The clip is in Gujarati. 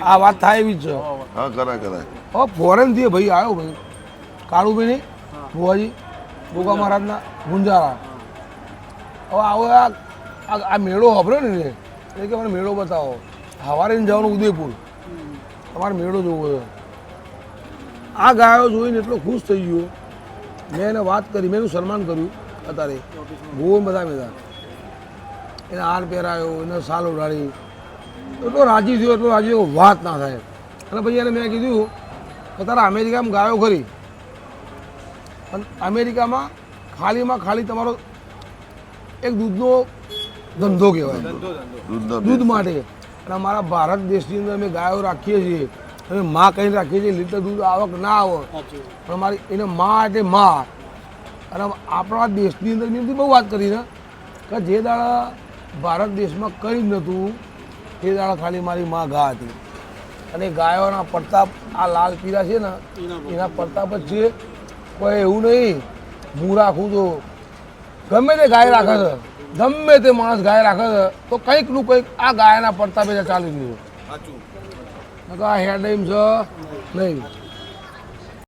આ વાત થાય એવી જ છે. હા કરાય કરાય. હવે ફોરેનથી ભાઈ આવ્યો ભાઈ કાળુભાઈ નહીં ભુવાજી ગોગા મહારાજના ગુંજારા. હવે આવો આ મેળો વાપર્યો ને એટલે કે મને મેળો બતાવો. સવારે જવાનું ઉદયપુર તમારે મેળો જોવો છે. આ ગાયો જોઈને એટલો ખુશ થઈ ગયો. મેં એને વાત કરી, મેં એનું સન્માન કર્યું. અત્યારે ભૂવો બધા બધા એને હાર પહેરાયો, એને સાલ ઉડાડી, એટલો રાજી થયો, એટલો રાજી થયો વાત ના થાય. અને પછી એને મેં કીધું કે તારા અમેરિકામાં ગાયો ખરી, અને અમેરિકામાં ખાલી તમારો એક દૂધનો ધંધો કહેવાય, દૂધ માટે. અને અમારા ભારત દેશની અંદર અમે ગાયો રાખીએ છીએ, અમે માં કહીને રાખીએ છીએ, લીટર દૂધ આવક ના આવે પણ અમારી એને માં એટલે માં. અને આપણા દેશની અંદર મેં બહુ વાત કરી ને કે જે દાડા ભારત દેશમાં કંઈ જ નહોતું તે દાડા ખાલી મારી માં ગા હતી. અને ગાયોના પ્રતાપ આ લાલ પીળા છે ને એના પ્રતાપ જ છે. કોઈ એવું નહીં હું રાખું તો ગમે તે ગાય રાખે છે, ગમે તે માણસ ગાય રાખે છે તો કંઈકનું કંઈક આ ગાયના પ્રતાપે ચાલી રહ્યું. આ હેડ એમ છે નહીં.